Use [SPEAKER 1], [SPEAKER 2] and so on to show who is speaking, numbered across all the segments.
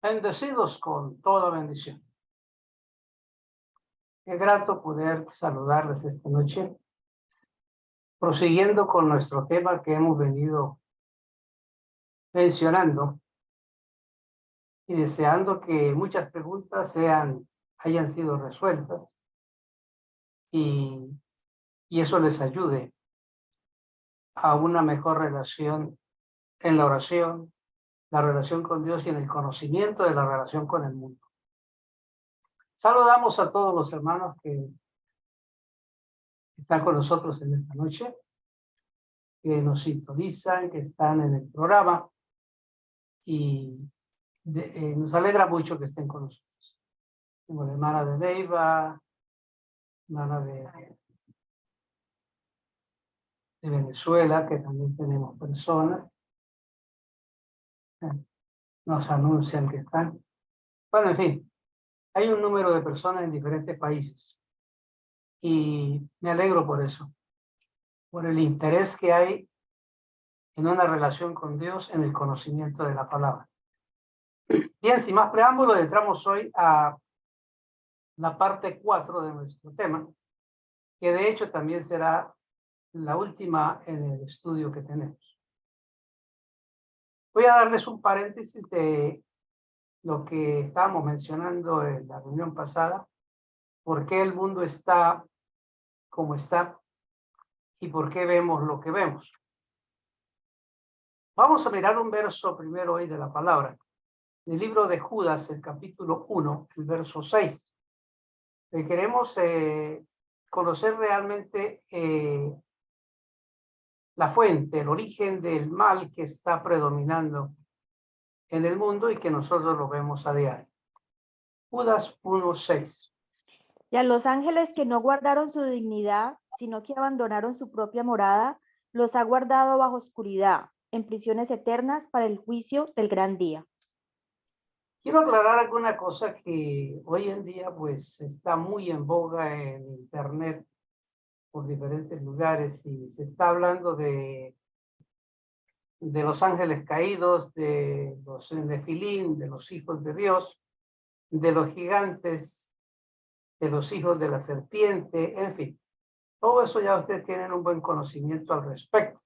[SPEAKER 1] Bendecidos con toda bendición. Qué grato poder saludarles esta noche, prosiguiendo con nuestro tema que hemos venido mencionando y deseando que muchas preguntas hayan sido resueltas y, y eso les ayude a una mejor relación en la oración, la relación con Dios y en el conocimiento de la relación con el mundo. Saludamos a todos los hermanos que están con nosotros en esta noche, que nos sintonizan, que están en el programa y nos alegra mucho que estén con nosotros. Como la hermana de Neiva, hermana de Venezuela, que también tenemos personas. Nos anuncian que están. Bueno, en fin, hay un número de personas en diferentes países y me alegro por eso, por el interés que hay en una relación con Dios, en el conocimiento de la palabra. Bien, sin más preámbulos, entramos hoy a la parte 4 de nuestro tema, que de hecho también será la última en el estudio que tenemos. Voy a darles un paréntesis de lo que estábamos mencionando en la reunión pasada, por qué el mundo está como está y por qué vemos lo que vemos. Vamos a mirar un verso primero hoy de la palabra, del libro de Judas, el capítulo 1, el verso 6. Queremos conocer realmente la fuente, el origen del mal que está predominando en el mundo y que nosotros lo vemos a diario. Judas 1:6.
[SPEAKER 2] Y a los ángeles que no guardaron su dignidad, sino que abandonaron su propia morada, los ha guardado bajo oscuridad, en prisiones eternas para el juicio del gran día.
[SPEAKER 1] Quiero aclarar alguna cosa que hoy en día pues está muy en boga en internet por diferentes lugares y se está hablando de los ángeles caídos, de los nefilín, de los hijos de Dios, de los gigantes, de los hijos de la serpiente, en fin. Todo eso ya ustedes tienen un buen conocimiento al respecto.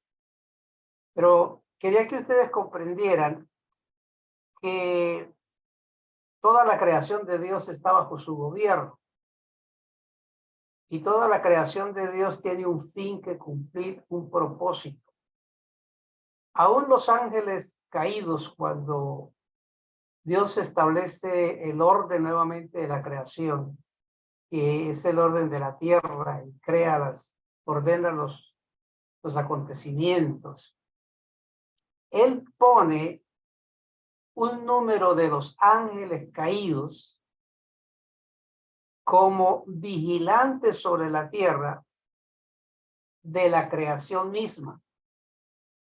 [SPEAKER 1] Pero quería que ustedes comprendieran que toda la creación de Dios está bajo su gobierno. Y toda la creación de Dios tiene un fin que cumplir, un propósito. Aún los ángeles caídos, cuando Dios establece el orden nuevamente de la creación, que es el orden de la tierra, y ordena los acontecimientos. Él pone un número de los ángeles caídos como vigilantes sobre la tierra de la creación misma.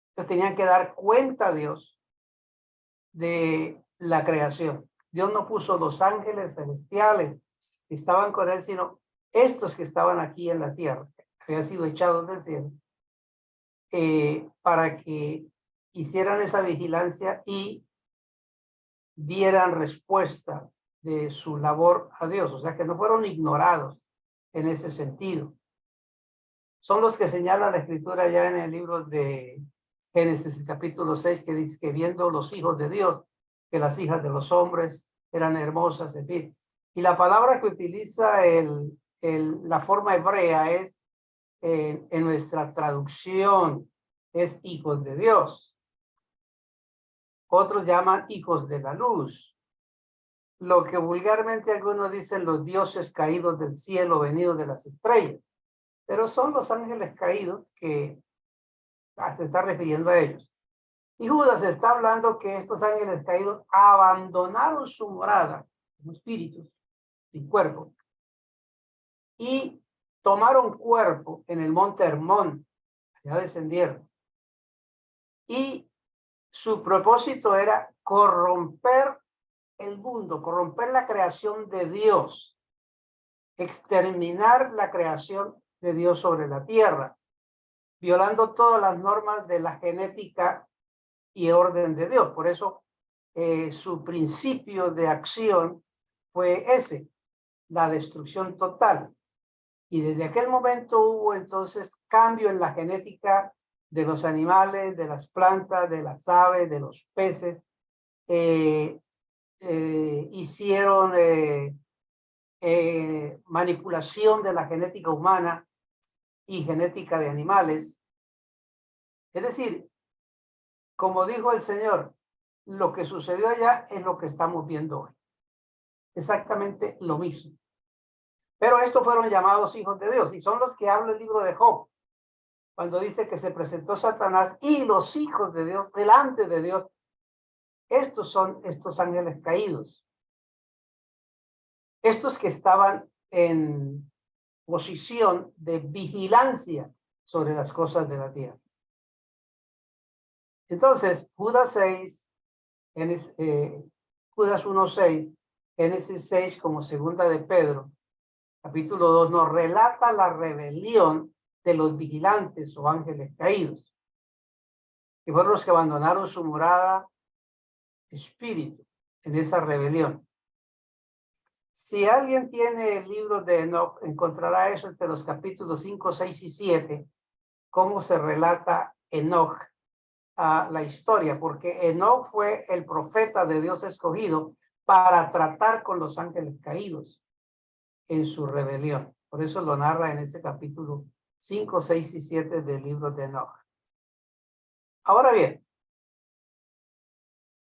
[SPEAKER 1] Entonces tenían que dar cuenta a Dios de la creación. Dios no puso los ángeles celestiales que estaban con él, sino estos que estaban aquí en la tierra, que habían sido echados del cielo, para que hicieran esa vigilancia y dieran respuesta de su labor a Dios. O sea, que no fueron ignorados en ese sentido. Son los que señala la escritura ya en el libro de Génesis, el capítulo 6, que dice que viendo los hijos de Dios, que las hijas de los hombres eran hermosas, en fin. Y la palabra que utiliza la forma hebrea es, en nuestra traducción, es hijos de Dios. Otros llaman hijos de la luz. Lo que vulgarmente algunos dicen los dioses caídos del cielo, venidos de las estrellas. Pero son los ángeles caídos que se está refiriendo a ellos. Y Judas está hablando que estos ángeles caídos abandonaron su morada, como espíritus, sin cuerpo, y tomaron cuerpo en el monte Hermón, allá descendieron. Y su propósito era corromper el mundo, corromper la creación de Dios, exterminar la creación de Dios sobre la tierra, violando todas las normas de la genética y orden de Dios. Por eso su principio de acción fue ese, la destrucción total. Y desde aquel momento hubo entonces cambio en la genética de los animales, de las plantas, de las aves, de los peces. Hicieron manipulación de la genética humana y genética de animales. Es decir, como dijo el Señor, lo que sucedió allá es lo que estamos viendo hoy. Exactamente lo mismo. Pero estos fueron llamados hijos de Dios y son los que habla el libro de Job, cuando dice que se presentó Satanás y los hijos de Dios delante de Dios. Estos son estos ángeles caídos. Estos que estaban en posición de vigilancia sobre las cosas de la tierra. Entonces, Judas 6, Judas 1:6, Génesis 6 como segunda de Pedro, capítulo 2, nos relata la rebelión de los vigilantes o ángeles caídos, que fueron los que abandonaron su morada espíritu en esa rebelión. Si alguien tiene el libro de Enoch, encontrará eso entre los capítulos 5, 6 y 7, cómo se relata Enoch a la historia, porque Enoch fue el profeta de Dios escogido para tratar con los ángeles caídos en su rebelión. Por eso lo narra en ese capítulo 5, 6 y 7 del libro de Enoch. Ahora bien,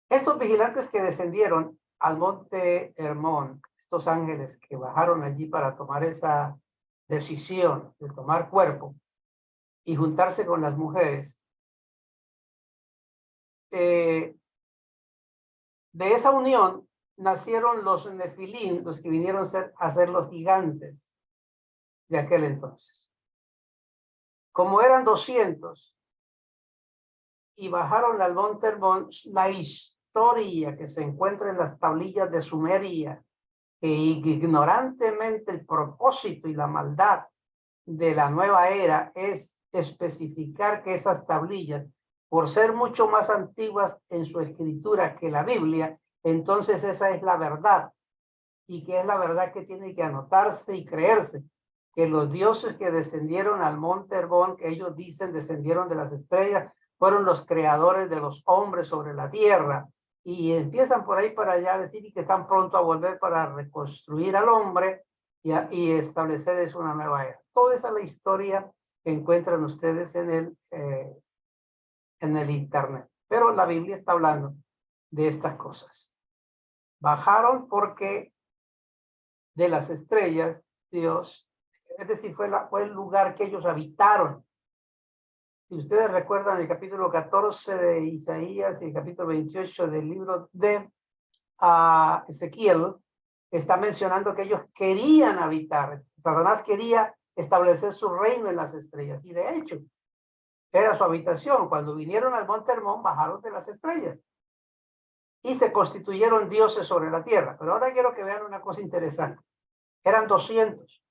[SPEAKER 1] estos vigilantes que descendieron al monte Hermón, estos ángeles que bajaron allí para tomar esa decisión de tomar cuerpo y juntarse con las mujeres, de esa unión nacieron los nefilín, los que vinieron a ser los gigantes de aquel entonces. Como eran 200 y bajaron al monte Hermón, la historia que se encuentra en las tablillas de Sumeria, que ignorantemente el propósito y la maldad de la nueva era es especificar que esas tablillas, por ser mucho más antiguas en su escritura que la Biblia, entonces esa es la verdad, y que es la verdad que tiene que anotarse y creerse, que los dioses que descendieron al monte Hermón, que ellos dicen descendieron de las estrellas, fueron los creadores de los hombres sobre la tierra, y empiezan por ahí para allá a decir que están pronto a volver para reconstruir al hombre y establecer es una nueva era. Toda esa es la historia que encuentran ustedes en el internet. Pero la Biblia está hablando de estas cosas. Bajaron porque de las estrellas, Dios, es decir, fue el lugar que ellos habitaron. Si ustedes recuerdan el capítulo 14 de Isaías y el capítulo 28 del libro de Ezequiel, está mencionando que ellos querían habitar. Satanás quería establecer su reino en las estrellas y de hecho era su habitación. Cuando vinieron al monte Hermón, bajaron de las estrellas y se constituyeron dioses sobre la tierra. Pero ahora quiero que vean una cosa interesante. Eran 200.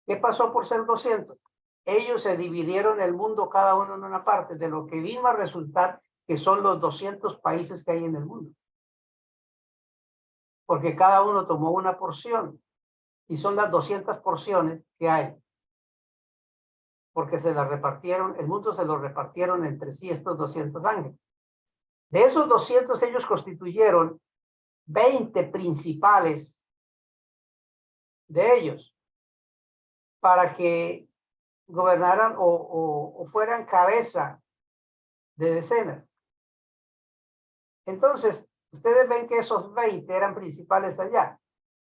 [SPEAKER 1] ¿Qué pasó por ser 200? Ellos se dividieron el mundo cada uno en una parte, de lo que vino a resultar que son los 200 países que hay en el mundo. Porque cada uno tomó una porción y son las 200 porciones que hay. Porque se las repartieron, el mundo se lo repartieron entre sí estos 200 ángeles. De esos 200 ellos constituyeron 20 principales de ellos para que gobernaran o fueran cabeza de decenas. Entonces, ustedes ven que esos 20 eran principales allá,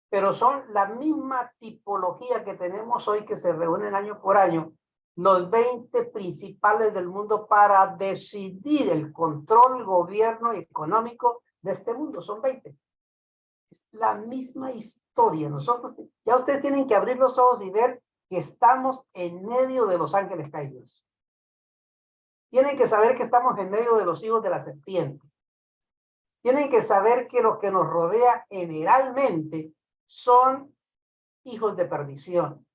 [SPEAKER 1] pero son la misma tipología que tenemos hoy que se reúnen año por año, los 20 principales del mundo para decidir el control, gobierno económico de este mundo. Son 20. Es la misma historia. Nosotros, ya ustedes tienen que abrir los ojos y ver que estamos en medio de los ángeles caídos. Tienen que saber que estamos en medio de los hijos de la serpiente. Tienen que saber que lo que nos rodea generalmente son hijos de perdición.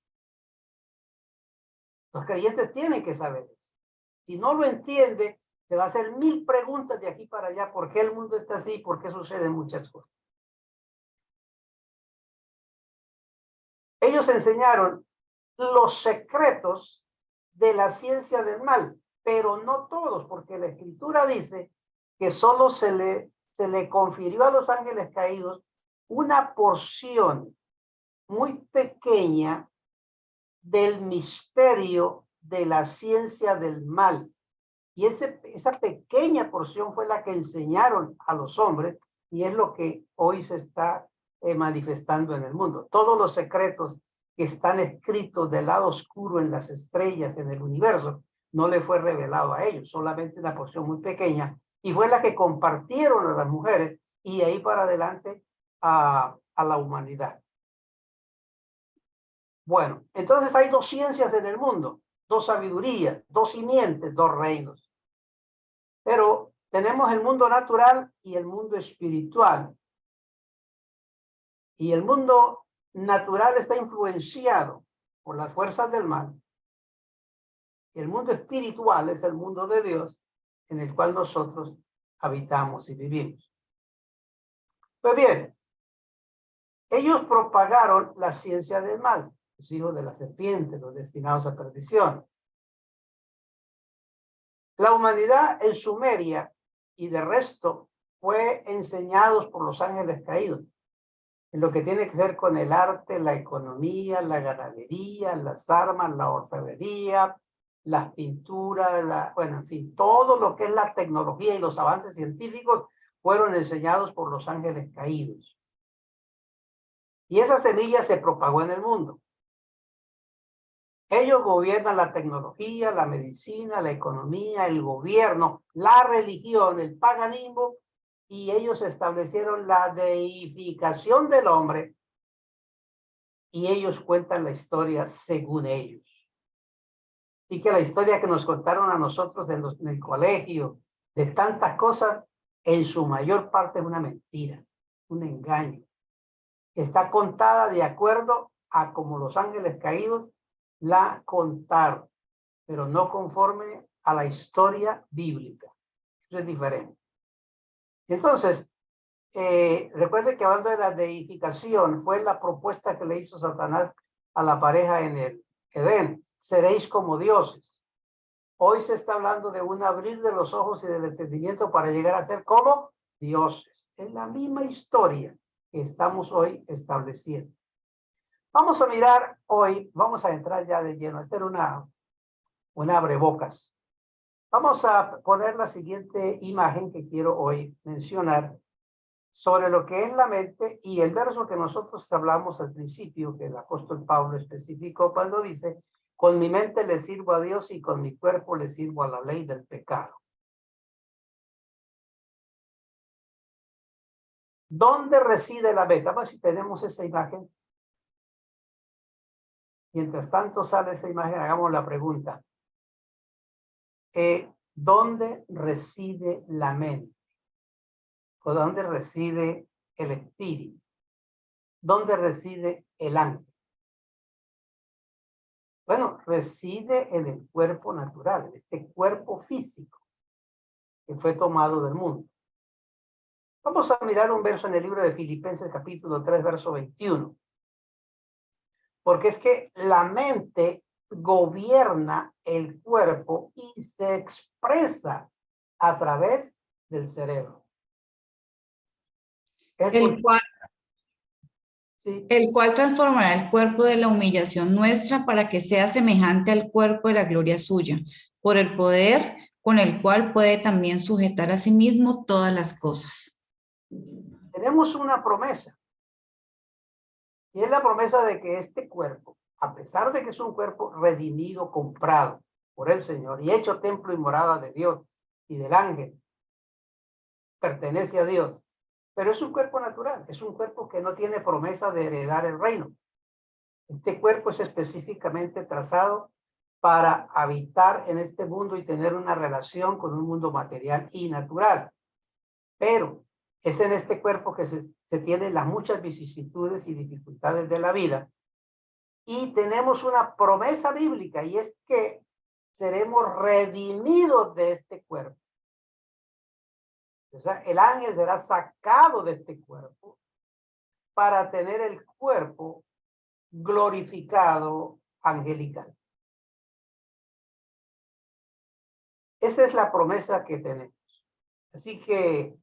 [SPEAKER 1] Los creyentes tienen que saber eso. Si no lo entiende, Se va a hacer 1000 preguntas de aquí para allá. ¿Por qué el mundo está así? ¿Por qué suceden muchas cosas? Ellos enseñaron los secretos de la ciencia del mal, pero no todos, porque la Escritura dice que solo se le confirió a los ángeles caídos una porción muy pequeña del misterio de la ciencia del mal. Y esa pequeña porción fue la que enseñaron a los hombres y es lo que hoy se está manifestando en el mundo. Todos los secretos que están escritos del lado oscuro en las estrellas, en el universo, no le fue revelado a ellos, solamente una porción muy pequeña, y fue la que compartieron a las mujeres y ahí para adelante a la humanidad. Bueno, entonces hay 2 ciencias en el mundo, 2 sabidurías, 2 simientes, 2 reinos. Pero tenemos el mundo natural y el mundo espiritual. Y el mundo natural está influenciado por las fuerzas del mal. Y el mundo espiritual es el mundo de Dios en el cual nosotros habitamos y vivimos. Pues bien, ellos propagaron la ciencia del mal, los hijos de la serpiente, los destinados a perdición. La humanidad en Sumeria y de resto fue enseñados por los ángeles caídos en lo que tiene que ver con el arte, la economía, la ganadería, las armas, la orfebrería, las pinturas, bueno, en fin, todo lo que es la tecnología y los avances científicos fueron enseñados por los ángeles caídos. Y esa semilla se propagó en el mundo. Ellos gobiernan la tecnología, la medicina, la economía, el gobierno, la religión, el paganismo, y ellos establecieron la deificación del hombre y ellos cuentan la historia según ellos. Y que la historia que nos contaron a nosotros en el colegio, de tantas cosas, en su mayor parte es una mentira, un engaño. Está contada de acuerdo a como los ángeles caídos la contaron, pero no conforme a la historia bíblica. Eso es diferente. Entonces, recuerde que hablando de la deificación, fue la propuesta que le hizo Satanás a la pareja en el Edén. Seréis como dioses. Hoy se está hablando de un abrir de los ojos y del entendimiento para llegar a ser como dioses. Es la misma historia que estamos hoy estableciendo. Vamos a mirar hoy, vamos a entrar ya de lleno. Esta era una abrebocas. Vamos a poner la siguiente imagen que quiero hoy mencionar sobre lo que es la mente y el verso que nosotros hablamos al principio, que el apóstol Pablo especificó cuando dice, con mi mente le sirvo a Dios y con mi cuerpo le sirvo a la ley del pecado. ¿Dónde reside la mente? Vamos a ver si tenemos esa imagen. Mientras tanto sale esa imagen, hagamos la pregunta. ¿Dónde reside la mente? ¿O dónde reside el espíritu? ¿Dónde reside el ángel? Bueno, reside en el cuerpo natural, este cuerpo físico que fue tomado del mundo. Vamos a mirar un verso en el libro de Filipenses capítulo 3, verso 21. Porque es que la mente gobierna el cuerpo y se expresa a través del cerebro.
[SPEAKER 3] El cual transformará el cuerpo de la humillación nuestra para que sea semejante al cuerpo de la gloria suya, por el poder con el cual puede también sujetar a sí mismo todas las cosas.
[SPEAKER 1] Tenemos una promesa. Y es la promesa de que este cuerpo, a pesar de que es un cuerpo redimido, comprado por el Señor y hecho templo y morada de Dios y del ángel, pertenece a Dios, pero es un cuerpo natural, es un cuerpo que no tiene promesa de heredar el reino. Este cuerpo es específicamente trazado para habitar en este mundo y tener una relación con un mundo material y natural. Pero es en este cuerpo que se tienen las muchas vicisitudes y dificultades de la vida. Y tenemos una promesa bíblica y es que seremos redimidos de este cuerpo. O sea, el ángel será sacado de este cuerpo para tener el cuerpo glorificado angelical. Esa es la promesa que tenemos. Así que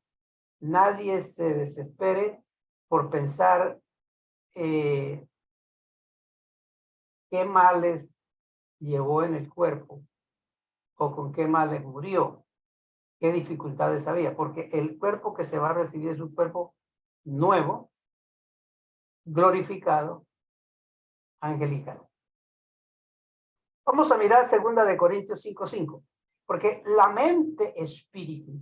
[SPEAKER 1] nadie se desespere por pensar qué males llevó en el cuerpo o con qué males murió, qué dificultades había, porque el cuerpo que se va a recibir es un cuerpo nuevo, glorificado, angelical. Vamos a mirar 2 Corintios 5:5, porque la mente, espíritu,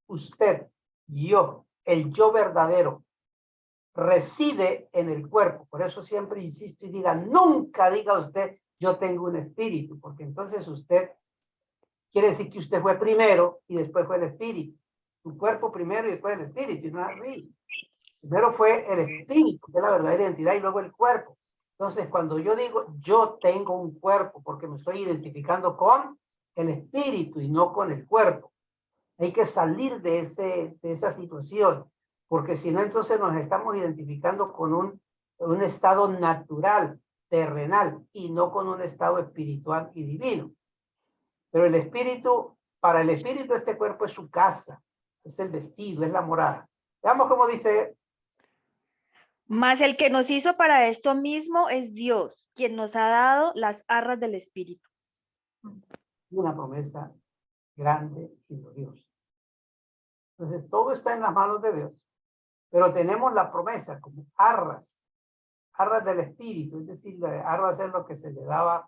[SPEAKER 1] usted, yo, el yo verdadero, reside en el cuerpo. Por eso siempre insisto y diga, nunca diga usted, yo tengo un espíritu, porque entonces usted quiere decir que usted fue primero y después fue el espíritu. Tu cuerpo primero y después el espíritu, y no es así. Primero fue el espíritu, que es la verdadera identidad, y luego el cuerpo. Entonces, cuando yo digo, yo tengo un cuerpo, porque me estoy identificando con el espíritu y no con el cuerpo. Hay que salir de esa situación, porque si no, entonces nos estamos identificando con un estado natural, terrenal, y no con un estado espiritual y divino. Pero el espíritu, para el espíritu, este cuerpo es su casa, es el vestido, es la morada. Veamos cómo dice.
[SPEAKER 2] Mas el que nos hizo para esto mismo es Dios, quien nos ha dado las arras del Espíritu.
[SPEAKER 1] Una promesa grande y gloriosa. Entonces, todo está en las manos de Dios, pero tenemos la promesa como arras del espíritu, es decir, arras es lo que se le daba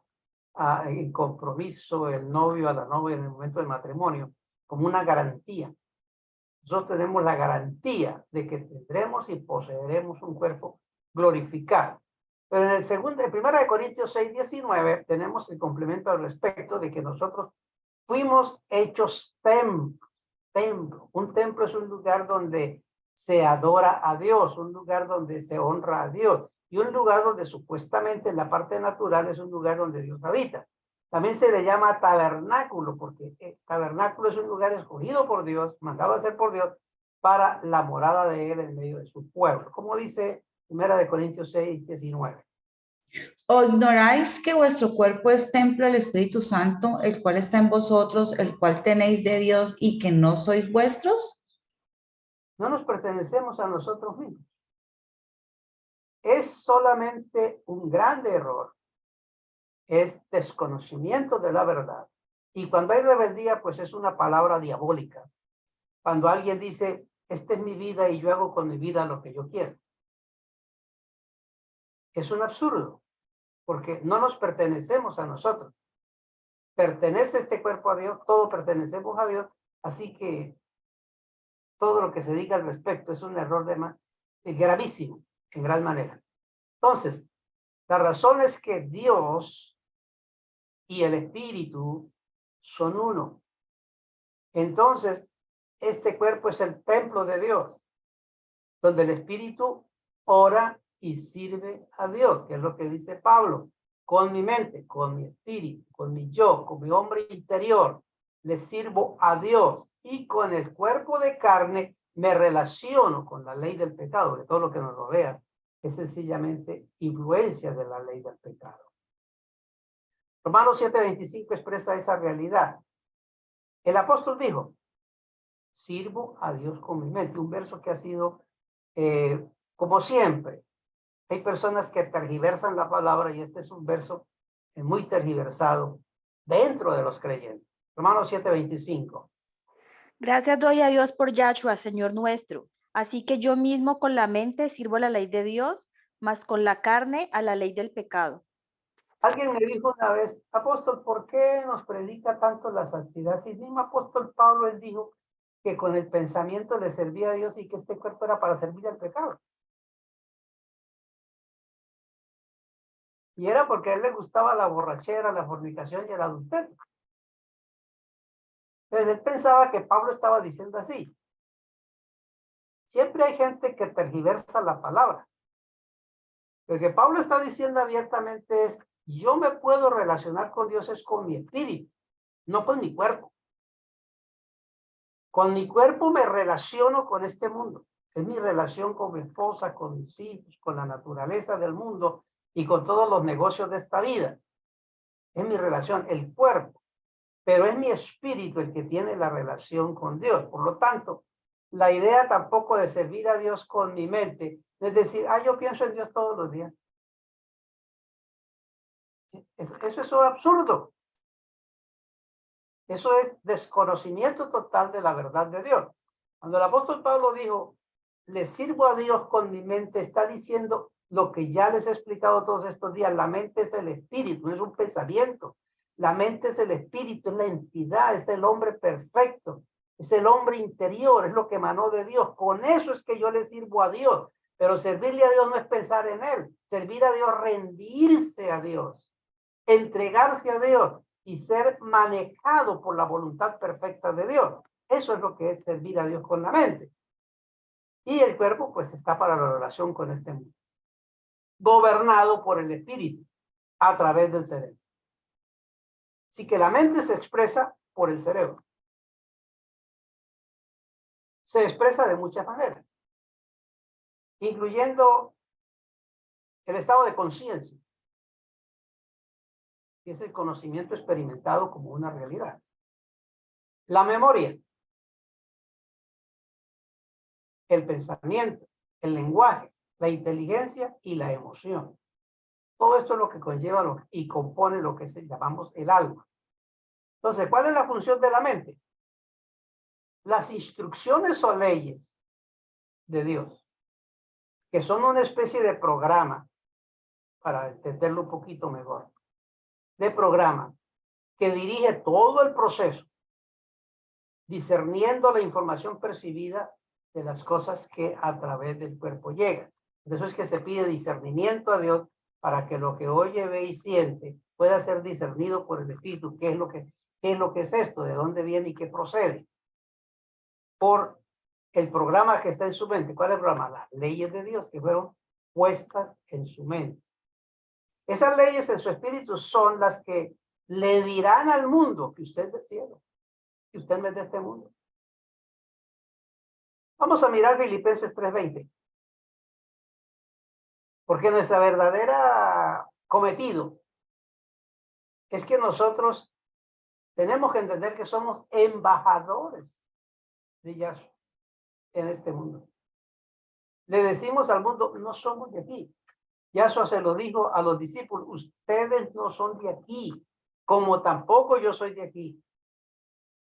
[SPEAKER 1] en compromiso el novio a la novia en el momento del matrimonio, como una garantía. Nosotros tenemos la garantía de que tendremos y poseeremos un cuerpo glorificado. Pero en el 1 Corintios 6:19 tenemos el complemento al respecto de que nosotros fuimos hechos templo. Un templo es un lugar donde se adora a Dios, un lugar donde se honra a Dios, y un lugar donde supuestamente en la parte natural es un lugar donde Dios habita. También se le llama tabernáculo, porque el tabernáculo es un lugar escogido por Dios, mandado a hacer por Dios, para la morada de Él en medio de su pueblo. Como dice 1 Corintios 6:19.
[SPEAKER 3] ¿O ignoráis que vuestro cuerpo es templo del Espíritu Santo, el cual está en vosotros, el cual tenéis de Dios y que no sois vuestros?
[SPEAKER 1] No nos pertenecemos a nosotros mismos. Es solamente un grande error. Es desconocimiento de la verdad. Y cuando hay rebeldía, pues es una palabra diabólica. Cuando alguien dice, esta es mi vida y yo hago con mi vida lo que yo quiero. Es un absurdo, porque no nos pertenecemos a nosotros. Pertenece este cuerpo a Dios, todos pertenecemos a Dios, así que todo lo que se diga al respecto es un error gravísimo, en gran manera. Entonces, la razón es que Dios y el Espíritu son uno. Entonces, este cuerpo es el templo de Dios, donde el Espíritu ora y sirve a Dios, que es lo que dice Pablo. Con mi mente, con mi espíritu, con mi yo, con mi hombre interior, le sirvo a Dios, y con el cuerpo de carne me relaciono con la ley del pecado, de todo lo que nos rodea es sencillamente influencia de la ley del pecado. Romanos 7:25 expresa esa realidad. El apóstol dijo, sirvo a Dios con mi mente, un verso que ha sido, como siempre, hay personas que tergiversan la palabra, y este es un verso muy tergiversado dentro de los creyentes. Romanos 7:25.
[SPEAKER 2] Gracias doy a Dios por Yahshua, Señor nuestro. Así que yo mismo con la mente sirvo a la ley de Dios, mas con la carne a la ley del pecado.
[SPEAKER 1] Alguien me dijo una vez, apóstol, ¿por qué nos predica tanto la santidad? Si el mismo apóstol Pablo, él dijo que con el pensamiento le servía a Dios y que este cuerpo era para servir al pecado. Y era porque a él le gustaba la borrachera, la fornicación y el adulterio. Entonces él pensaba que Pablo estaba diciendo así. Siempre hay gente que tergiversa la palabra. Lo que Pablo está diciendo abiertamente es, yo me puedo relacionar con Dios es con mi espíritu, no con mi cuerpo. Con mi cuerpo me relaciono con este mundo. Es mi relación con mi esposa, con mis hijos, con la naturaleza del mundo y con todos los negocios de esta vida. Es mi relación, el cuerpo. Pero es mi espíritu el que tiene la relación con Dios. Por lo tanto, la idea tampoco de servir a Dios con mi mente, es decir, yo pienso en Dios todos los días. Eso es un absurdo. Eso es desconocimiento total de la verdad de Dios. Cuando el apóstol Pablo dijo, le sirvo a Dios con mi mente, está diciendo lo que ya les he explicado todos estos días. La mente es el espíritu, no es un pensamiento. La mente es el espíritu, es la entidad, es el hombre perfecto, es el hombre interior, es lo que emanó de Dios. Con eso es que yo le sirvo a Dios. Pero servirle a Dios no es pensar en Él. Servir a Dios, rendirse a Dios, entregarse a Dios y ser manejado por la voluntad perfecta de Dios. Eso es lo que es servir a Dios con la mente. Y el cuerpo, pues, está para la relación con este mundo, gobernado por el espíritu a través del cerebro. Así que la mente se expresa por el cerebro. Se expresa de muchas maneras, incluyendo el estado de conciencia, que es el conocimiento experimentado como una realidad. La memoria, el pensamiento, el lenguaje, la inteligencia y la emoción. Todo esto es lo que conlleva y compone lo que llamamos el alma. Entonces, ¿cuál es la función de la mente? Las instrucciones o leyes de Dios, que son una especie de programa, para entenderlo un poquito mejor, de programa que dirige todo el proceso, discerniendo la información percibida de las cosas que a través del cuerpo llegan. Por eso es que se pide discernimiento a Dios para que lo que oye, ve y siente pueda ser discernido por el Espíritu. ¿Qué es lo que es esto? ¿De dónde viene y qué procede? Por el programa que está en su mente. ¿Cuál es el programa? Las leyes de Dios que fueron puestas en su mente. Esas leyes en su espíritu son las que le dirán al mundo que usted es del cielo, que usted no es de este mundo. Vamos a mirar Filipenses 3:20. Porque nuestra verdadera cometido es que nosotros tenemos que entender que somos embajadores de Yahshua en este mundo. Le decimos al mundo, no somos de aquí. Yahshua se lo dijo a los discípulos, ustedes no son de aquí, como tampoco yo soy de aquí.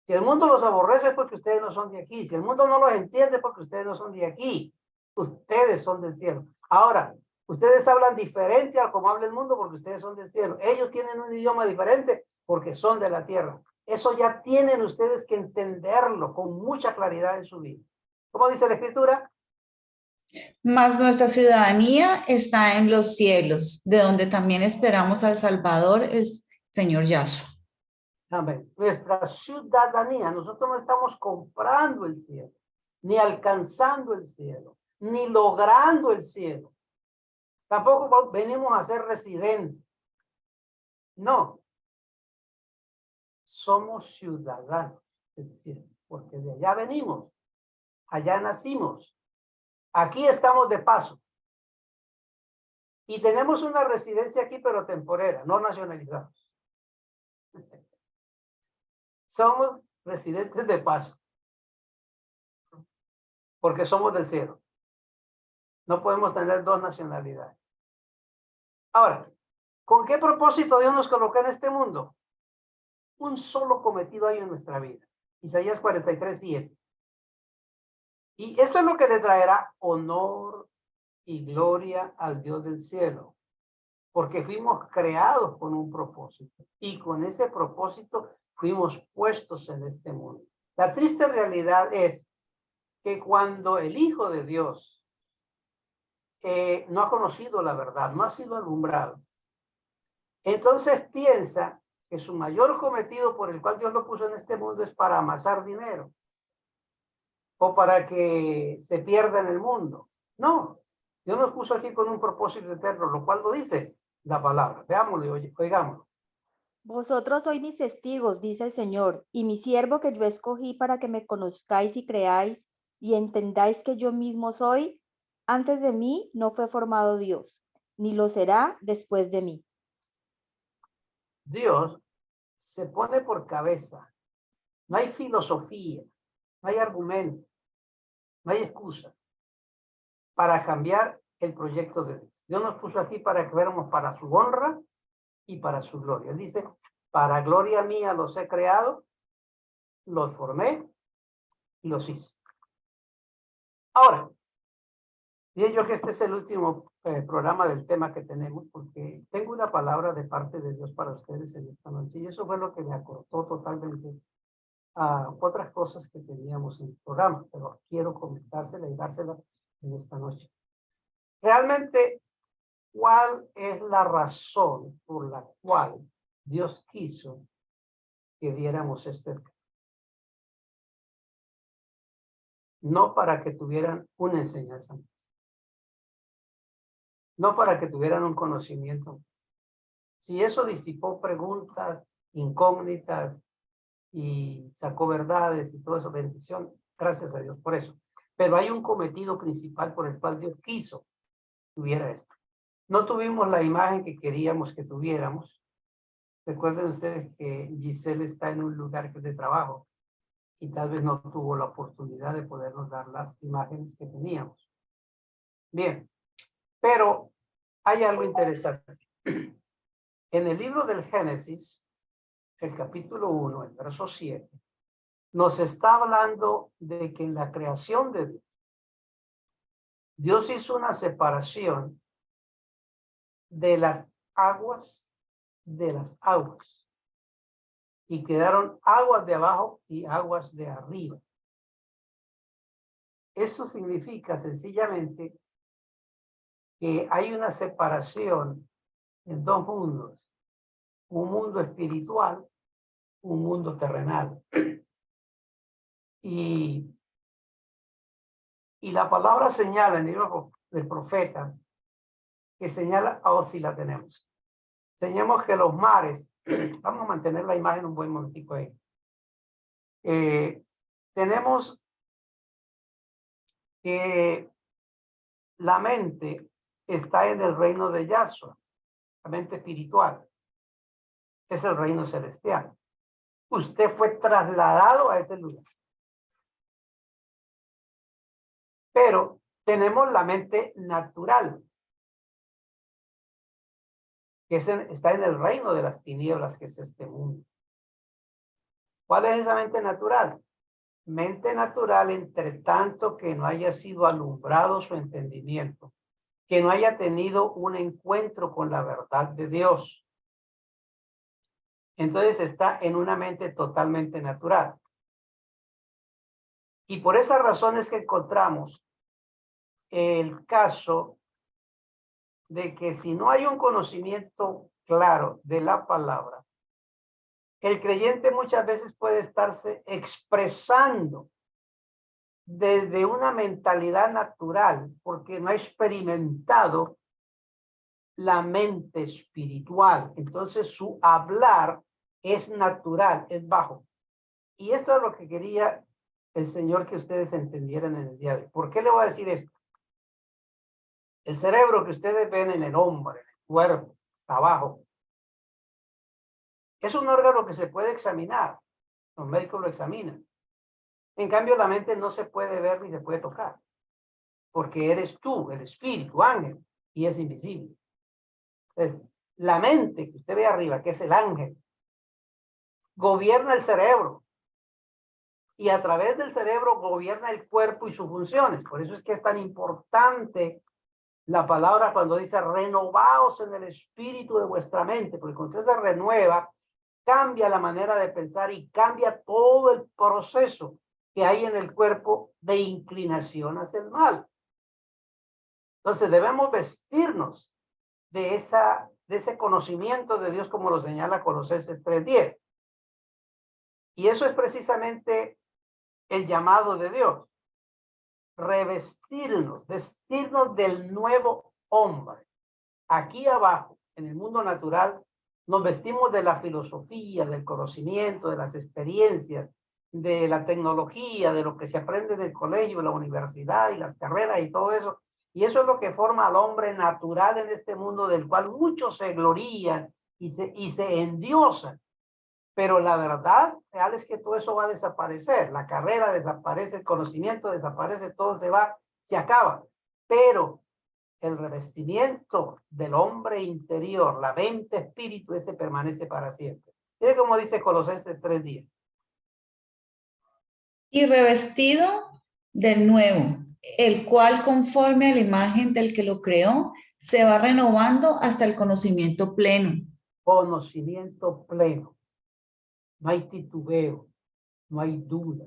[SPEAKER 1] Si el mundo los aborrece es porque ustedes no son de aquí. Si el mundo no los entiende es porque ustedes no son de aquí. Ustedes son del cielo. Ahora, ustedes hablan diferente a como habla el mundo porque ustedes son del cielo. Ellos tienen un idioma diferente porque son de la tierra. Eso ya tienen ustedes que entenderlo con mucha claridad en su vida. ¿Cómo dice la Escritura?
[SPEAKER 3] Mas nuestra ciudadanía está en los cielos, de donde también esperamos al Salvador, el Señor Yahshua.
[SPEAKER 1] Amén. Nuestra ciudadanía, nosotros no estamos comprando el cielo, ni alcanzando el cielo, ni logrando el cielo. Tampoco venimos a ser residentes. No. Somos ciudadanos del cielo, porque de allá venimos, allá nacimos. Aquí estamos de paso. Y tenemos una residencia aquí, pero temporera, no nacionalizados. Somos residentes de paso. Porque somos del cielo. No podemos tener dos nacionalidades. Ahora, ¿con qué propósito Dios nos colocó en este mundo? Un solo cometido hay en nuestra vida. Isaías 43:7. Y esto es lo que le traerá honor y gloria al Dios del cielo. Porque fuimos creados con un propósito. Y con ese propósito fuimos puestos en este mundo. La triste realidad es que cuando el Hijo de Dios no ha conocido la verdad, no ha sido alumbrado, entonces piensa que su mayor cometido por el cual Dios lo puso en este mundo es para amasar dinero o para que se pierda en el mundo. No, Dios nos puso aquí con un propósito eterno, lo cual lo dice la palabra. Veámoslo y oigámoslo.
[SPEAKER 2] Vosotros sois mis testigos, dice el Señor, y mi siervo que yo escogí para que me conozcáis y creáis y entendáis que yo mismo soy. Antes de mí no fue formado Dios, ni lo será después de mí.
[SPEAKER 1] Dios se pone por cabeza. No hay filosofía, no hay argumento, no hay excusa para cambiar el proyecto de Dios. Dios nos puso aquí para que fuéramos para su honra y para su gloria. Él dice, para gloria mía los he creado, los formé y los hice. Ahora, dije yo que este es el último programa del tema que tenemos, porque tengo una palabra de parte de Dios para ustedes en esta noche, y eso fue lo que me acortó totalmente a otras cosas que teníamos en el programa, pero quiero comentársela y dársela en esta noche. Realmente, ¿cuál es la razón por la cual Dios quiso que diéramos este? No para que tuvieran una enseñanza, no para que tuvieran un conocimiento. Si eso disipó preguntas, incógnitas y sacó verdades y todo eso, bendición, gracias a Dios por eso. Pero hay un cometido principal por el cual Dios quiso que hubiera esto. No tuvimos la imagen que queríamos que tuviéramos. Recuerden ustedes que Giselle está en un lugar que es de trabajo y tal vez no tuvo la oportunidad de podernos dar las imágenes que teníamos. Bien, pero hay algo interesante. En el libro del Génesis, el capítulo 1, el verso 7, nos está hablando de que en la creación de Dios, Dios hizo una separación de las aguas de las aguas y quedaron aguas de abajo y aguas de arriba. Eso significa sencillamente que hay una separación en dos mundos, un mundo espiritual, un mundo terrenal. Y la palabra señala en el libro del profeta, que señala, si la tenemos. Señalamos que los mares, vamos a mantener la imagen un buen momentico ahí. Tenemos que la mente está en el reino de Yahshua, la mente espiritual. Es el reino celestial. Usted fue trasladado a ese lugar. Pero tenemos la mente natural, que está en el reino de las tinieblas, que es este mundo. ¿Cuál es esa mente natural? Mente natural, entre tanto que no haya sido alumbrado su entendimiento, que no haya tenido un encuentro con la verdad de Dios. Entonces está en una mente totalmente natural. Y por esas razones que encontramos el caso de que si no hay un conocimiento claro de la palabra, el creyente muchas veces puede estarse expresando desde una mentalidad natural porque no ha experimentado la mente espiritual. Entonces su hablar es natural, es bajo. Y esto es lo que quería el Señor que ustedes entendieran en el día de hoy. ¿Por qué le voy a decir esto? El cerebro que ustedes ven en el hombre, en el cuerpo, está abajo, es un órgano que se puede examinar. Los médicos lo examinan. En cambio, la mente no se puede ver ni se puede tocar, porque eres tú, el espíritu, ángel, y es invisible. Entonces, la mente que usted ve arriba, que es el ángel, gobierna el cerebro, y a través del cerebro gobierna el cuerpo y sus funciones. Por eso es que es tan importante la palabra cuando dice renovaos en el espíritu de vuestra mente, porque cuando usted se renueva, cambia la manera de pensar y cambia todo el proceso que hay en el cuerpo de inclinación hacia el mal. Entonces debemos vestirnos de ese conocimiento de Dios, como lo señala Colosenses 3:10. Y eso es precisamente el llamado de Dios. Revestirnos, vestirnos del nuevo hombre. Aquí abajo, en el mundo natural, Nos vestimos de la filosofía, del conocimiento, de las experiencias, de la tecnología, de lo que se aprende en el colegio, en la universidad y las carreras y todo eso. Y eso es lo que forma al hombre natural en este mundo del cual muchos se glorían y se endiosan. Pero la verdad real es que todo eso va a desaparecer. La carrera desaparece, el conocimiento desaparece, todo se va, se acaba. Pero el revestimiento del hombre interior, la mente, espíritu, ese permanece para siempre. Mire cómo dice Colosenses 3:10.
[SPEAKER 3] Y revestido del nuevo, el cual conforme a la imagen del que lo creó, se va renovando hasta el conocimiento pleno.
[SPEAKER 1] Conocimiento pleno. No hay titubeo, no hay duda,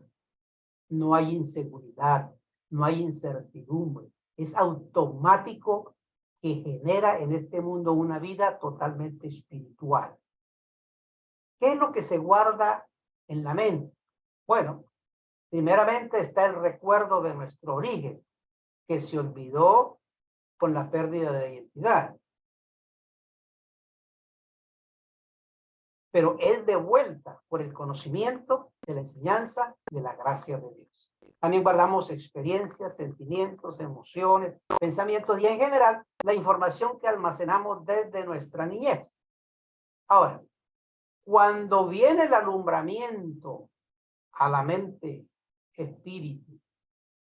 [SPEAKER 1] no hay inseguridad, no hay incertidumbre. Es automático que genera en este mundo una vida totalmente espiritual. ¿Qué es lo que se guarda en la mente? Bueno, primeramente está el recuerdo de nuestro origen, que se olvidó con la pérdida de identidad. Pero es de vuelta por el conocimiento de la enseñanza de la gracia de Dios. También guardamos experiencias, sentimientos, emociones, pensamientos y en general la información que almacenamos desde nuestra niñez. Ahora, cuando viene el alumbramiento a la mente, espíritu,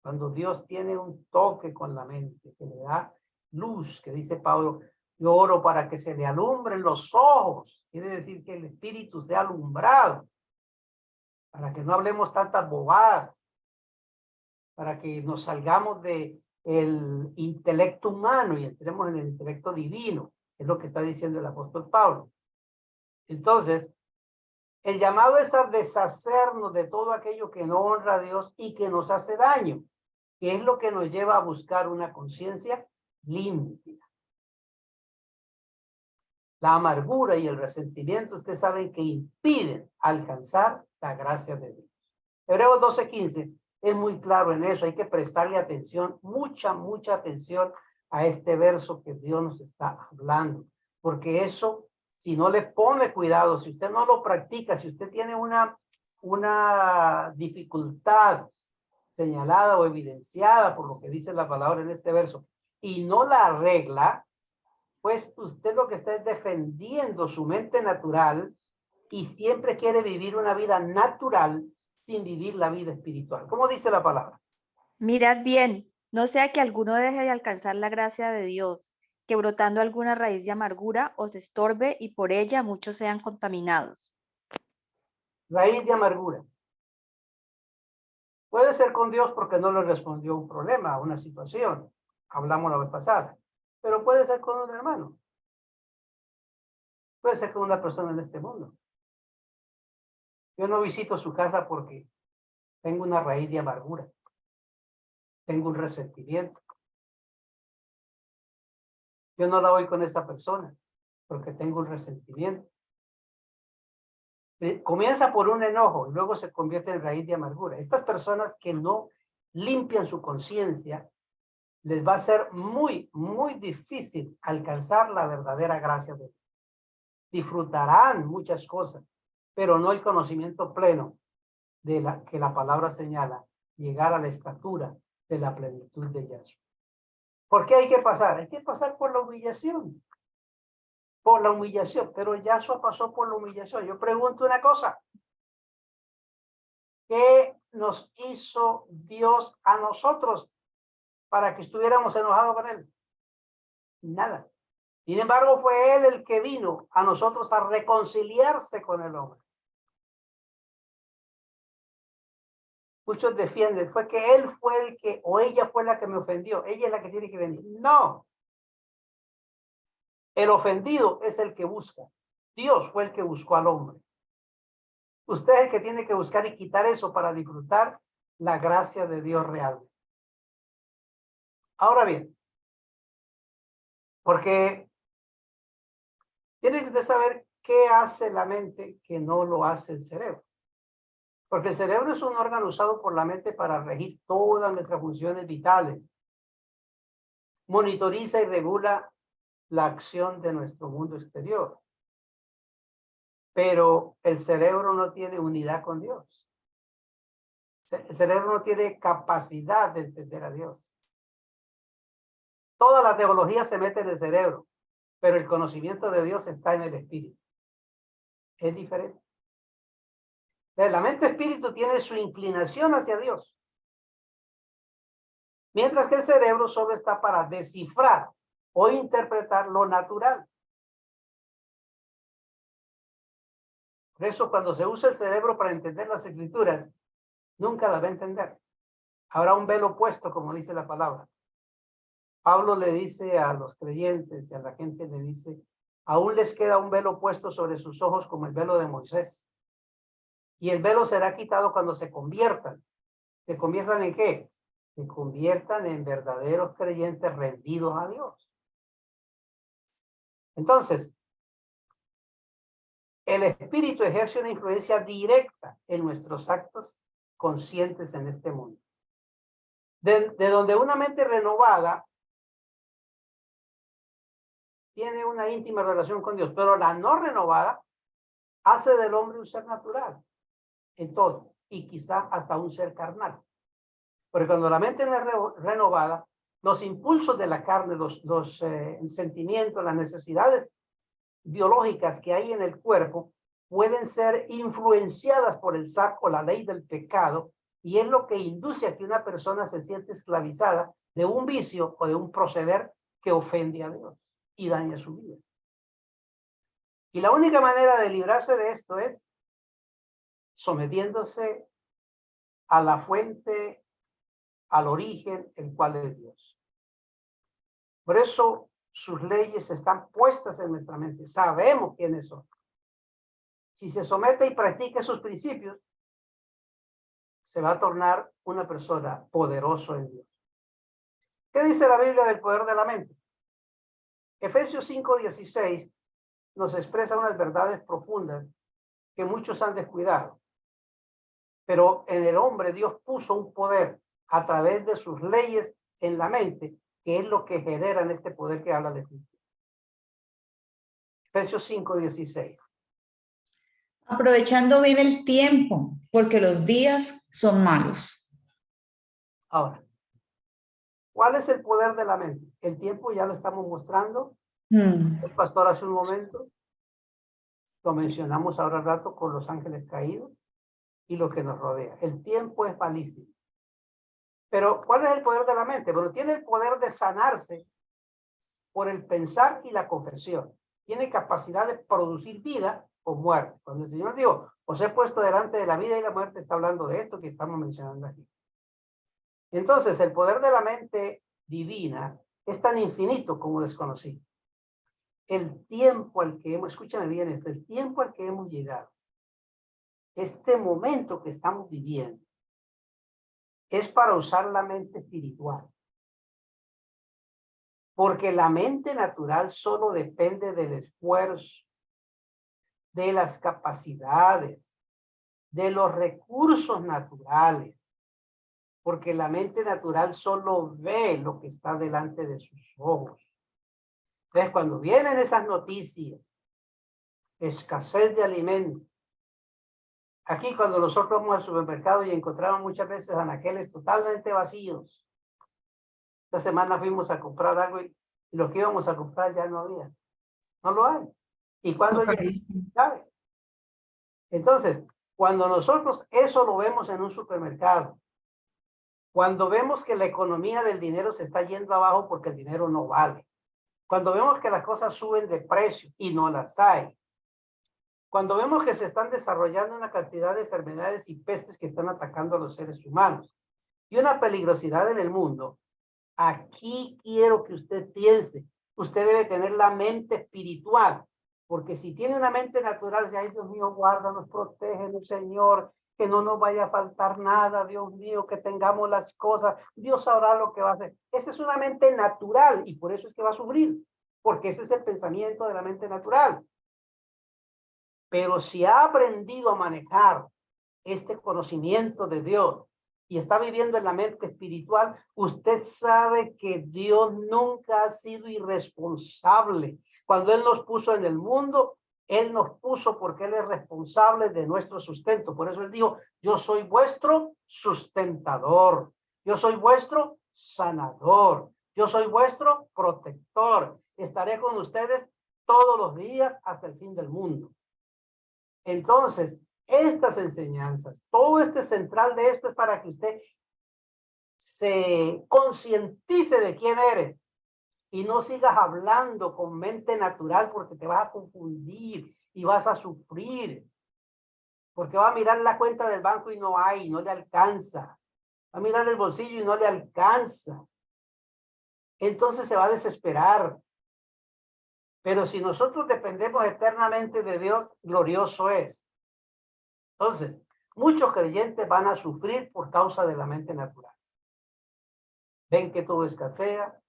[SPEAKER 1] cuando Dios tiene un toque con la mente, que le da luz, que dice Pablo, yo oro para que se le alumbren los ojos, quiere decir que el espíritu sea alumbrado, para que no hablemos tantas bobadas, para que nos salgamos de el intelecto humano y entremos en el intelecto divino, es lo que está diciendo el apóstol Pablo. Entonces, el llamado es a deshacernos de todo aquello que no honra a Dios y que nos hace daño, que es lo que nos lleva a buscar una conciencia limpia. La amargura y el resentimiento, ustedes saben que impiden alcanzar la gracia de Dios. Hebreos 12:15 es muy claro en eso, hay que prestarle atención, mucha atención a este verso que Dios nos está hablando, porque eso, si no le pone cuidado, si usted no lo practica, si usted tiene una dificultad señalada o evidenciada por lo que dice la palabra en este verso, y no la arregla, pues usted lo que está es defendiendo su mente natural y siempre quiere vivir una vida natural sin vivir la vida espiritual. ¿Cómo dice la palabra?
[SPEAKER 2] Mirad bien, no sea que alguno deje de alcanzar la gracia de Dios, que brotando alguna raíz de amargura os estorbe y por ella muchos sean contaminados.
[SPEAKER 1] Raíz de amargura. Puede ser con Dios porque no le respondió a un problema, a una situación. Hablamos la vez pasada. Pero puede ser con un hermano. Puede ser con una persona en este mundo. Yo no visito su casa porque tengo una raíz de amargura. Tengo un resentimiento. Yo no la voy con esa persona porque tengo un resentimiento. Comienza por un enojo y luego se convierte en raíz de amargura. Estas personas que no limpian su conciencia, les va a ser muy difícil alcanzar la verdadera gracia de Dios. Disfrutarán muchas cosas, pero no el conocimiento pleno de la que la palabra señala, llegar a la estatura de la plenitud de Yahshua. ¿Por qué hay que pasar? Hay que pasar por la humillación. Por la humillación, pero Yahshua pasó por la humillación. Yo pregunto una cosa. ¿Qué nos hizo Dios a nosotros para que estuviéramos enojados con Él? Nada. Sin embargo, fue Él el que vino a nosotros a reconciliarse con el hombre. Muchos defienden, fue que Él fue el que, o ella fue la que me ofendió, ella es la que tiene que venir. No. El ofendido es el que busca. Dios fue el que buscó al hombre. Usted es el que tiene que buscar y quitar eso para disfrutar la gracia de Dios real. Ahora bien, porque tiene que usted saber qué hace la mente que no lo hace el cerebro. Porque el cerebro es un órgano usado por la mente para regir todas nuestras funciones vitales. Monitoriza y regula la acción de nuestro mundo exterior. pero el cerebro no tiene unidad con Dios. El cerebro no tiene capacidad de entender a Dios. Toda la teología se mete en el cerebro, pero el conocimiento de Dios está en el espíritu. Es diferente. La mente espíritu tiene su inclinación hacia Dios, mientras que el cerebro solo está para descifrar o interpretar lo natural. Por eso, cuando se usa el cerebro para entender las escrituras, nunca las va a entender. Habrá un velo puesto, como dice la palabra. Pablo le dice a los creyentes y a la gente le dice, aún les queda un velo puesto sobre sus ojos como el velo de Moisés. Y el velo será quitado cuando se conviertan. ¿Se conviertan en qué? Se conviertan en verdaderos creyentes rendidos a Dios. Entonces, el espíritu ejerce una influencia directa en nuestros actos conscientes en este mundo. De donde una mente renovada tiene una íntima relación con Dios, pero la no renovada hace del hombre un ser natural en todo, y quizá hasta un ser carnal. Porque cuando la mente no es renovada, los impulsos de la carne, los sentimientos, las necesidades biológicas que hay en el cuerpo pueden ser influenciadas por el saco, la ley del pecado, y es lo que induce a que una persona se siente esclavizada de un vicio o de un proceder que ofende a Dios y daña su vida. Y la única manera de librarse de esto es sometiéndose a la fuente, al origen, el cual es Dios. Por eso sus leyes están puestas en nuestra mente. Sabemos quiénes son. Si se somete y practica sus principios, se va a tornar una persona poderosa en Dios. ¿Qué dice la Biblia del poder de la mente? Efesios 5:16 nos expresa unas verdades profundas que muchos han descuidado. Pero en el hombre Dios puso un poder a través de sus leyes en la mente, que es lo que generan este poder que habla de Cristo. Efesios 5:16.
[SPEAKER 3] Aprovechando bien el tiempo, porque los días son malos.
[SPEAKER 1] Ahora, ¿cuál es el poder de la mente? El tiempo ya lo estamos mostrando. El pastor hace un momento. Lo mencionamos ahora al rato con los ángeles caídos y lo que nos rodea. El tiempo es malísimo. Pero, ¿cuál es el poder de la mente? Bueno, tiene el poder de sanarse por el pensar y la confesión. Tiene capacidad de producir vida o muerte. Cuando el Señor dijo, os he puesto delante de la vida y la muerte, está hablando de esto que estamos mencionando aquí. Entonces, el poder de la mente divina es tan infinito como desconocido. El tiempo al que hemos, escúchame bien esto, el tiempo al que hemos llegado, este momento que estamos viviendo, es para usar la mente espiritual. Porque la mente natural solo depende del esfuerzo, de las capacidades, de los recursos naturales. Porque la mente natural solo ve lo que está delante de sus ojos. Entonces, cuando vienen esas noticias, escasez de alimentos, aquí cuando nosotros vamos al supermercado y encontramos muchas veces anaqueles totalmente vacíos. Esta semana fuimos a comprar algo y lo que íbamos a comprar ya no había. No lo hay. ¿Y cuando ¿sabes? Entonces, cuando nosotros eso lo vemos en un supermercado, cuando vemos que la economía del dinero se está yendo abajo porque el dinero no vale, cuando vemos que las cosas suben de precio y no las hay, cuando vemos que se están desarrollando una cantidad de enfermedades y pestes que están atacando a los seres humanos y una peligrosidad en el mundo, aquí quiero que usted piense, usted debe tener la mente espiritual, porque si tiene una mente natural, ya, ay, Dios mío, guárdanos, protégenos, Señor, que no nos vaya a faltar nada, Dios mío, que tengamos las cosas, Dios sabrá lo que va a hacer. Esa es una mente natural y por eso es que va a sufrir, porque ese es el pensamiento de la mente natural. Pero si ha aprendido a manejar este conocimiento de Dios y está viviendo en la mente espiritual, usted sabe que Dios nunca ha sido irresponsable. Cuando Él nos puso en el mundo, Él nos puso porque Él es responsable de nuestro sustento. Por eso Él dijo, yo soy vuestro sustentador. Yo soy vuestro sanador. Yo soy vuestro protector. Estaré con ustedes todos los días hasta el fin del mundo. Entonces, estas enseñanzas, todo este central de esto es para que usted se concientice de quién eres y no sigas hablando con mente natural porque te vas a confundir y vas a sufrir. Porque va a mirar la cuenta del banco y no hay, no le alcanza. Va a mirar el bolsillo y no le alcanza. Entonces se va a desesperar. Pero si nosotros dependemos eternamente de Dios, glorioso es. Entonces, muchos creyentes van a sufrir por causa de la mente natural. Ven que todo escasea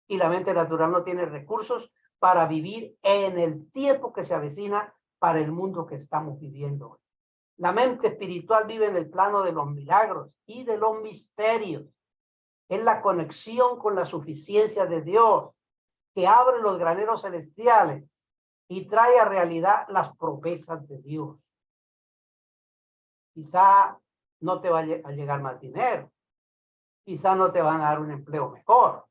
[SPEAKER 1] y la mente natural no tiene recursos para vivir en el tiempo que se avecina para el mundo que estamos viviendo hoy. La mente espiritual vive en el plano de los milagros y de los misterios. Es la conexión con la suficiencia de Dios que abre los graneros celestiales y trae a realidad las promesas de Dios. Quizá no te va a llegar más dinero. Quizá no te van a dar un empleo mejor.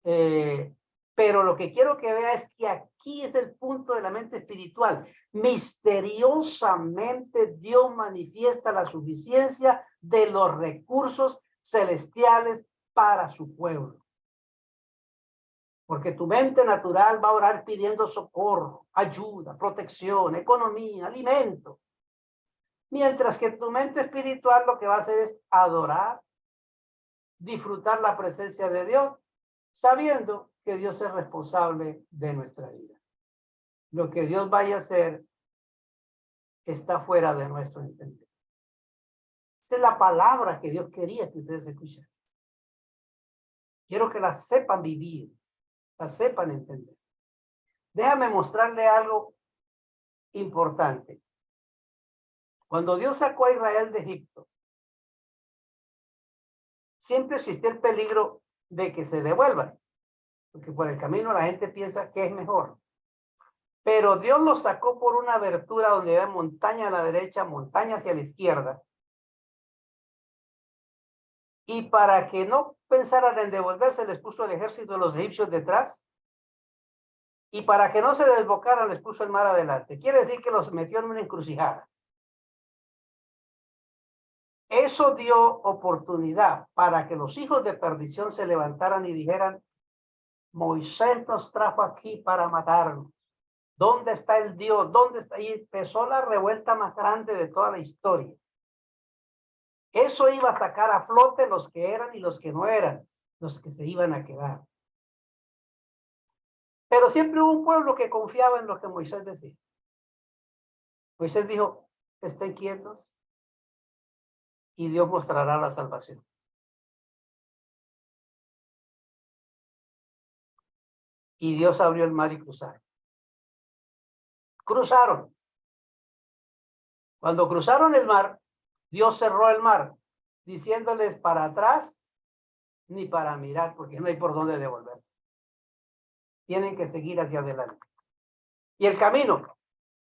[SPEAKER 1] Pero lo que quiero que vea es que aquí es el punto de la mente espiritual. Misteriosamente Dios manifiesta la suficiencia de los recursos celestiales para su pueblo. Porque tu mente natural va a orar pidiendo socorro, ayuda, protección, economía, alimento. Mientras que tu mente espiritual lo que va a hacer es adorar, disfrutar la presencia de Dios, sabiendo que Dios es responsable de nuestra vida. Lo que Dios vaya a hacer está fuera de nuestro entendimiento. Esta es la palabra que Dios quería que ustedes escucharan. Quiero que la sepan vivir, la sepan entender. Déjame mostrarle algo importante. Cuando Dios sacó a Israel de Egipto, siempre existió el peligro de que se devuelvan, porque por el camino la gente piensa que es mejor. Pero Dios los sacó por una abertura donde había montaña a la derecha, montaña hacia la izquierda. Y para que no pensaran en devolverse, les puso el ejército de los egipcios detrás. Y para que no se desbocaran, les puso el mar adelante. Quiere decir que los metió en una encrucijada. Eso dio oportunidad para que los hijos de perdición se levantaran y dijeran, Moisés nos trajo aquí para matarnos. ¿Dónde está el Dios? ¿Dónde está? Y empezó la revuelta más grande de toda la historia. Eso iba a sacar a flote los que eran y los que no eran, los que se iban a quedar. Pero siempre hubo un pueblo que confiaba en lo que Moisés decía. Moisés dijo, estén quietos y Dios mostrará la salvación. Y Dios abrió el mar y cruzaron. Cruzaron. Cuando cruzaron el mar, Dios cerró el mar, diciéndoles para atrás ni para mirar, porque no hay por dónde devolver. Tienen que seguir hacia adelante. Y el camino,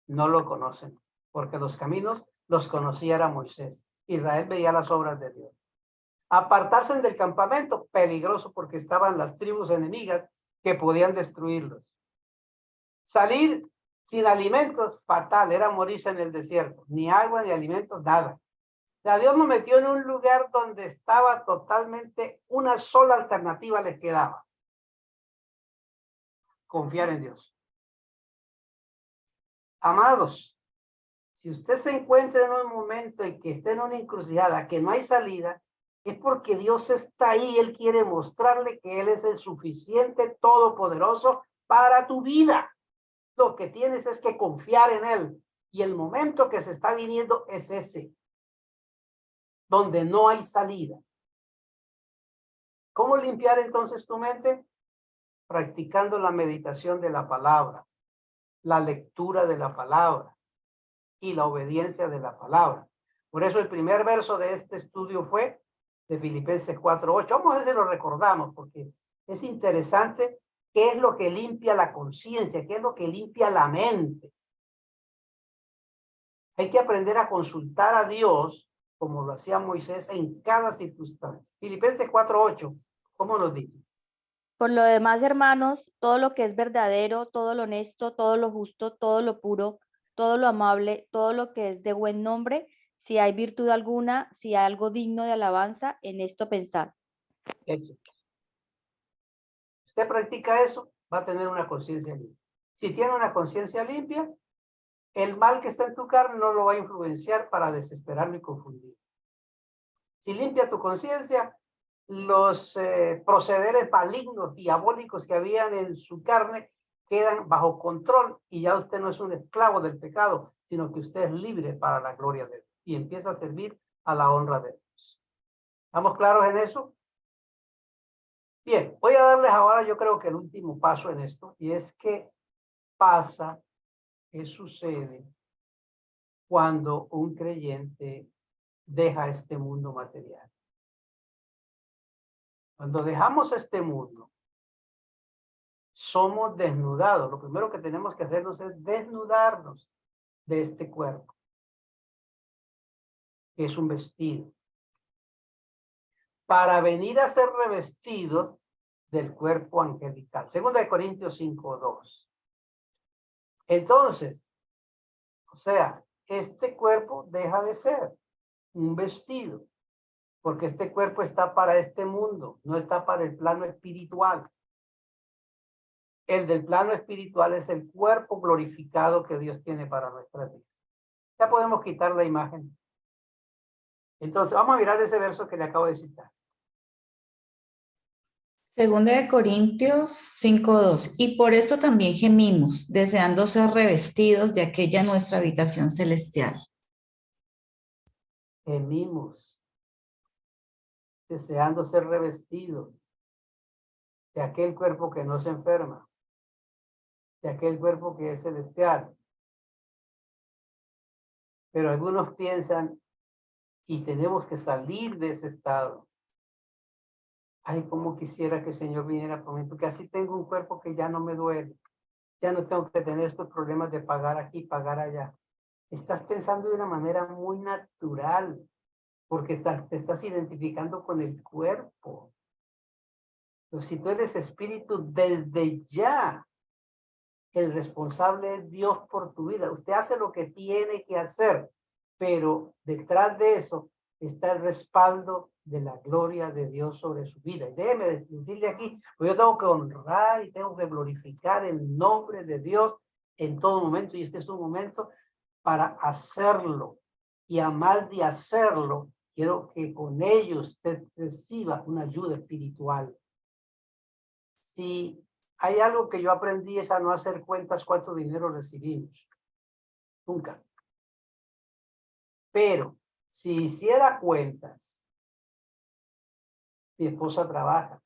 [SPEAKER 1] no lo conocen, porque los caminos los conocía era Moisés. Israel veía las obras de Dios. Apartarse del campamento, peligroso, porque estaban las tribus enemigas que podían destruirlos. Salir sin alimentos, fatal, era morirse en el desierto. Ni agua, ni alimentos, nada. O sea, Dios nos metió en un lugar donde estaba totalmente una sola alternativa les quedaba. Confiar en Dios. Amados, si usted se encuentra en un momento en que esté en una encrucijada, que no hay salida, es porque Dios está ahí. Él quiere mostrarle que Él es el suficiente, todopoderoso para tu vida. Lo que tienes es que confiar en Él. Y el momento que se está viniendo es ese, donde no hay salida. ¿Cómo limpiar entonces tu mente? Practicando la meditación de la palabra, la lectura de la palabra y la obediencia de la palabra. Por eso el primer verso de este estudio fue de Filipenses 4:8. Vamos a ver si lo recordamos, porque es interesante ¿Qué es lo que limpia la conciencia? ¿Qué es lo que limpia la mente? Hay que aprender a consultar a Dios, como lo hacía Moisés, en cada circunstancia. Filipenses 4:8, ¿cómo nos dice?
[SPEAKER 2] Por lo demás, hermanos, todo lo que es verdadero, todo lo honesto, todo lo justo, todo lo puro, todo lo amable, todo lo que es de buen nombre, si hay virtud alguna, si hay algo digno de alabanza, en esto pensad.
[SPEAKER 1] Eso. Usted practica eso, va a tener una conciencia limpia. Si tiene una conciencia limpia, el mal que está en tu carne no lo va a influenciar para desesperarlo y confundir. Si limpia tu conciencia, los procederes malignos, diabólicos que habían en su carne quedan bajo control y ya usted no es un esclavo del pecado, sino que usted es libre para la gloria de Dios y empieza a servir a la honra de Dios. ¿Estamos claros en eso? Bien, voy a darles ahora yo creo que el último paso en esto y es que pasa, qué sucede cuando un creyente deja este mundo material. Cuando dejamos este mundo, somos desnudados. Lo primero que tenemos que hacernos es desnudarnos de este cuerpo, que es un vestido, para venir a ser revestidos del cuerpo angelical. Segunda de Corintios 5:2. Entonces, o sea, este cuerpo deja de ser un vestido, porque este cuerpo está para este mundo, no está para el plano espiritual. El del plano espiritual es el cuerpo glorificado que Dios tiene para nuestras vidas. Ya podemos quitar la imagen. Entonces, vamos a mirar ese verso que le acabo de citar.
[SPEAKER 3] Segunda de Corintios 5:2. Y por esto también gemimos, deseando ser revestidos de aquella nuestra habitación celestial.
[SPEAKER 1] Gemimos, deseando ser revestidos de aquel cuerpo que no se enferma, de aquel cuerpo que es celestial. Pero algunos piensan, y tenemos que salir de ese estado. Ay, cómo quisiera que el Señor viniera por mí, porque así tengo un cuerpo que ya no me duele. Ya no tengo que tener estos problemas de pagar aquí, pagar allá. Estás pensando de una manera muy natural, porque te estás identificando con el cuerpo. Entonces, si tú eres espíritu, desde ya, el responsable es Dios por tu vida. Usted hace lo que tiene que hacer, pero detrás de eso está el respaldo de la gloria de Dios sobre su vida. Y déjeme decirle aquí, pues yo tengo que honrar y tengo que glorificar el nombre de Dios en todo momento, y este es un momento para hacerlo. Y a más de hacerlo, quiero que con ellos usted reciba una ayuda espiritual. Si hay algo que yo aprendí es a no hacer cuentas cuánto dinero recibimos. Nunca. Pero si hiciera cuentas, mi esposa trabaja.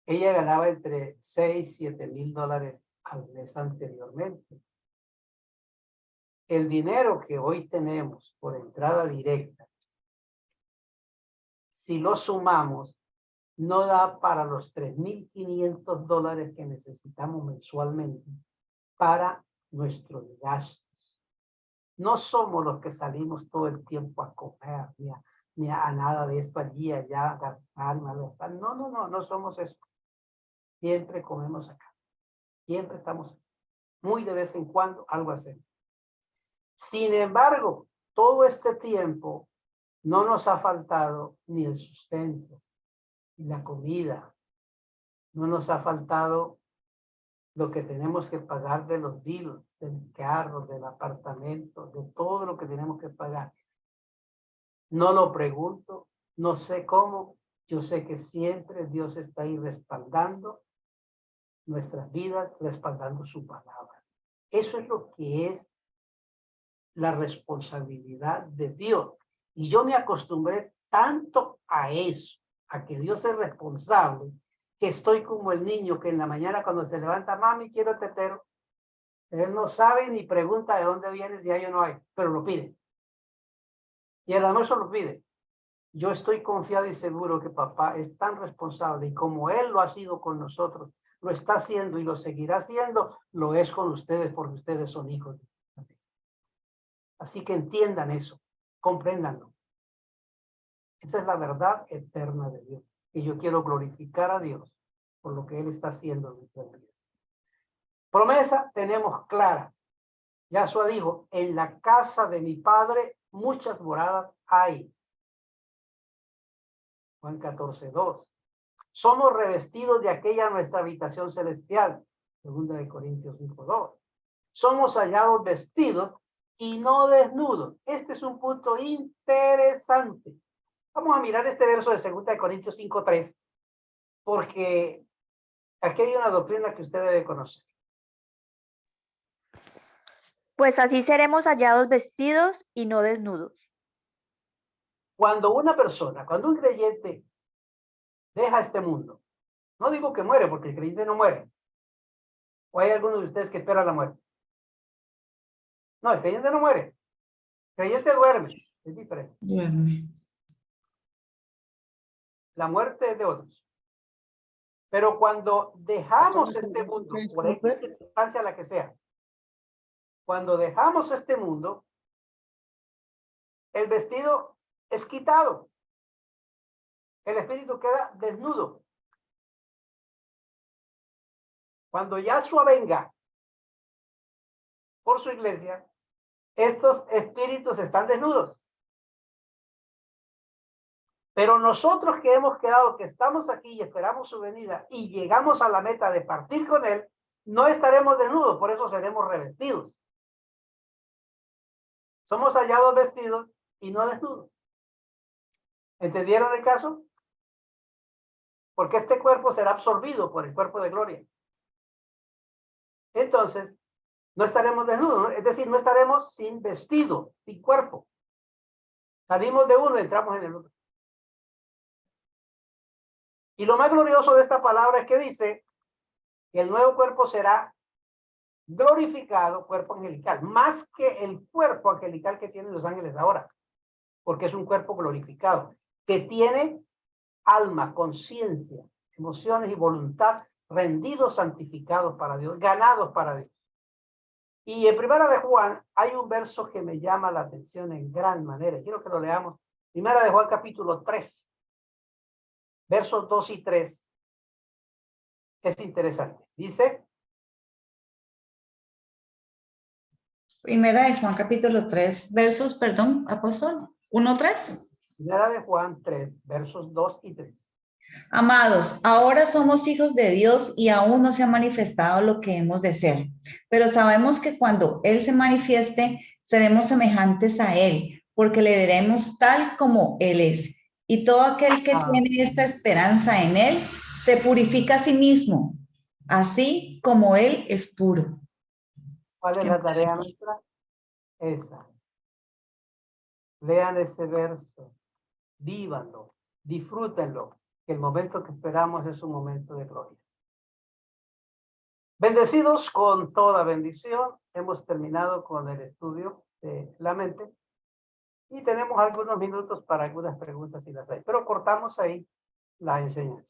[SPEAKER 1] Ella ganaba entre 6, 7 mil dólares al mes anteriormente. El dinero que hoy tenemos por entrada directa, si lo sumamos, no da para los 3.500 dólares que necesitamos mensualmente para nuestros gastos. No somos los que salimos todo el tiempo a comer, ni a nada de esto allí, allá, gastar, gastar. No somos eso. Siempre comemos acá. Siempre estamos, muy de vez en cuando, algo hacemos. Sin embargo, todo este tiempo no nos ha faltado ni el sustento, ni la comida. No nos ha faltado lo que tenemos que pagar de los bills, del carro, del apartamento, de todo lo que tenemos que pagar. No lo pregunto, no sé cómo, yo sé que siempre Dios está ahí respaldando nuestras vidas, respaldando su palabra. Eso es lo que es la responsabilidad de Dios. Y yo me acostumbré tanto a eso, a que Dios es responsable, que estoy como el niño que en la mañana cuando se levanta, mami, quiero tetero. Él no sabe ni pregunta de dónde viene, si hay o no hay, pero lo pide. Y el almuerzo lo pide. Yo estoy confiado y seguro que papá es tan responsable y como él lo ha sido con nosotros, lo está haciendo y lo seguirá haciendo, lo es con ustedes porque ustedes son hijos de Dios. Así que entiendan eso, compréndanlo. Esa es la verdad eterna de Dios. Y yo quiero glorificar a Dios por lo que Él está haciendo en nuestra vida. Promesa tenemos clara. Yahshua dijo, en la casa de mi Padre muchas moradas hay. Juan 14:2. Somos revestidos de aquella nuestra habitación celestial. 2 Corintios 5:2. Somos hallados vestidos y no desnudos. Este es un punto interesante. Vamos a mirar este verso de 2 Corintios 5:3, porque aquí hay una doctrina que usted debe conocer.
[SPEAKER 2] Pues así seremos hallados vestidos y no desnudos.
[SPEAKER 1] Cuando una persona, cuando un creyente deja este mundo, no digo que muere, porque el creyente no muere. ¿O hay algunos de ustedes que esperan la muerte? No, el creyente no muere. El creyente duerme. Es diferente.
[SPEAKER 3] Duerme.
[SPEAKER 1] La muerte es de otros. Pero cuando dejamos este mundo, por X circunstancia la que sea, cuando dejamos este mundo, el vestido es quitado. El espíritu queda desnudo. Cuando Yahshua venga por su iglesia, estos espíritus están desnudos. Pero nosotros que hemos quedado, que estamos aquí y esperamos su venida y llegamos a la meta de partir con él, no estaremos desnudos, por eso seremos revestidos. Somos hallados vestidos y no desnudos. ¿Entendieron el caso? Porque este cuerpo será absorbido por el cuerpo de gloria. Entonces, no estaremos desnudos, ¿no? Es decir, no estaremos sin vestido, sin cuerpo. Salimos de uno y entramos en el otro. Y lo más glorioso de esta palabra es que dice que el nuevo cuerpo será glorificado, cuerpo angelical, más que el cuerpo angelical que tienen los ángeles ahora, porque es un cuerpo glorificado, que tiene alma, conciencia, emociones y voluntad rendidos, santificados para Dios, ganados para Dios. Y en Primera de Juan hay un verso que me llama la atención en gran manera. Quiero que lo leamos. Primera de Juan capítulo 3, versos 2 y 3. Es interesante. Dice.
[SPEAKER 3] Primera de Juan capítulo 3, versos, perdón, apóstol, 1-3.
[SPEAKER 1] Primera de Juan 3, versos 2 y 3.
[SPEAKER 3] Amados, ahora somos hijos de Dios y aún no se ha manifestado lo que hemos de ser, pero sabemos que cuando Él se manifieste, seremos semejantes a Él, porque le veremos tal como Él es. Y todo aquel que tiene esta esperanza en Él, se purifica a sí mismo, así como Él es puro.
[SPEAKER 1] ¿Cuál es la tarea nuestra? Esa. Lean ese verso, vívanlo, disfrútenlo, que el momento que esperamos es un momento de gloria. Bendecidos con toda bendición, hemos terminado con el estudio de la mente y tenemos algunos minutos para algunas preguntas si las hay, pero cortamos ahí la enseñanza.